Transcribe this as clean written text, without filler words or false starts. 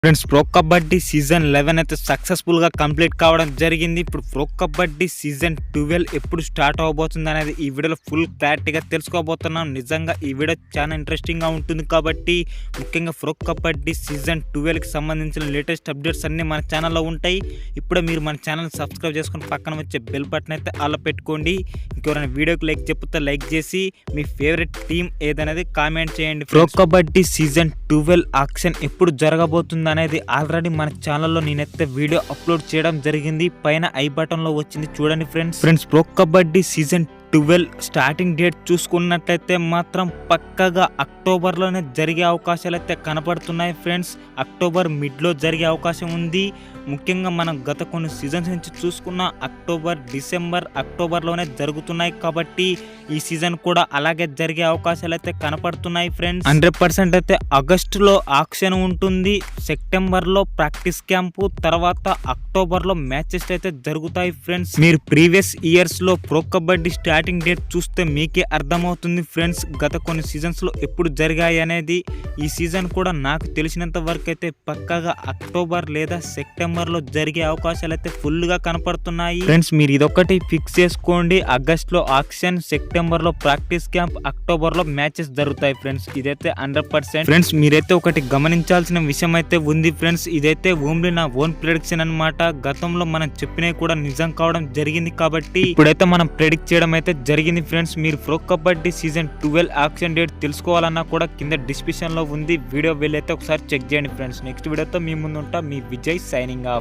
Friends, pro Kabaddi season 11 అయితే సక్సెస్ఫుల్గా complete కావడం జరిగింది. ఇప్పుడు ప్రో కబడ్డీ సీజన్ 12 ఎప్పుడు స్టార్ట్ అవబోతుంది అనేది ఈ వీడియోలో ఫుల్ క్లారిటీగా తెలుసుకోబోతున్నాం. నిజంగా ఈ వీడియో చాలా ఇంట్రెస్టింగ్గా ఉంటుంది కాబట్టి ముఖ్యంగా ప్రో కబడ్డీ సీజన్ 12కి సంబంధించిన లేటెస్ట్ అప్డేట్స్ అన్నీ మన ఛానల్లో ఉంటాయి. ఇప్పుడే మీరు మన ఛానల్ సబ్స్క్రైబ్ చేసుకుని పక్కన వచ్చే బెల్ బటన్ అయితే అలా పెట్టుకోండి. ఇంకెవరైనా వీడియోకి లైక్ చెప్తే లైక్ చేసి మీ ఫేవరెట్ టీం ఏదనేది కామెంట్ చేయండి. ప్రో కబడ్డీ సీజన్ 12 ఆక్షన్ ఎప్పుడు జరగబోతుంది అనేది ఆల్రెడీ మన ఛానల్లో నేనైతే వీడియో అప్లోడ్ చేయడం జరిగింది. పైన ఐ బటన్ లో వచ్చింది చూడండి friends. Pro Kabaddi season 12 starting date చూసుకున్నట్లయితే మాత్రం పక్కగా అక్టోబర్లోనే జరిగే అవకాశాలు అయితే కనపడుతున్నాయి ఫ్రెండ్స్. అక్టోబర్ మిడ్లో జరిగే అవకాశం ఉంది. ముఖ్యంగా మనం గత కొన్ని సీజన్స్ నుంచి చూసుకున్న అక్టోబర్, డిసెంబర్, అక్టోబర్లోనే జరుగుతున్నాయి కాబట్టి ఈ సీజన్ కూడా అలాగే జరిగే అవకాశాలు అయితే కనపడుతున్నాయి ఫ్రెండ్స్. 100% అయితే ఆగస్టులో ఆక్షన్ ఉంటుంది, సెప్టెంబర్లో ప్రాక్టీస్ క్యాంపు, తర్వాత అక్టోబర్లో మ్యాచెస్ అయితే జరుగుతాయి ఫ్రెండ్స్. మీరు ప్రీవియస్ ఇయర్స్లో ప్రో కబడ్డీ స్టార్టింగ్ డేట్ చూస్తే మీకే అర్థమవుతుంది ఫ్రెండ్స్ గత కొన్ని సీజన్స్లో ఎప్పుడు జరిగాయి అనేది. ఈ సీజన్ కూడా నాకు తెలిసినంత వరకు అయితే పక్కాగా అక్టోబర్ లేదా సెప్టెంబర్లో జరిగే అవకాశాలు అయితే ఫుల్గా కనపడుతున్నాయి ఫ్రెండ్స్. మీరు ఇదొకటి ఫిక్స్ చేసుకోండి, ఆగస్ట్లో ఆక్షన్, సెప్టెంబర్లో ప్రాక్టీస్ క్యాంప్, అక్టోబర్లో మ్యాచెస్ జరుగుతాయి ఫ్రెండ్స్. ఇదైతే 100%. ఫ్రెండ్స్, మీరైతే ఒకటి గమనించాల్సిన విషయం అయితే ఉంది ఫ్రెండ్స్. ఇదైతే ఓన్లీ నా ఓన్ ప్రెడిక్షన్ అనమాట. గతంలో మనం చెప్పినవి కూడా నిజం కావడం జరిగింది కాబట్టి ఇప్పుడైతే మనం ప్రెడిక్ట్ చేయడం అయితే జరిగింది ఫ్రెండ్స్. మీరు Pro Kabaddi season 12 auction date తెలుసుకోవాలన్నా కూడా కింద డిస్క్రిప్షన్ లో ఉంది, వీడియో వెళ్ళైతే ఒకసారి చెక్ చేయండి ఫ్రెండ్స్. నెక్స్ట్ వీడియోతో మీ ముందు ఉంటా. మీ విజయ్ సైనింగ్ ఆఫ్.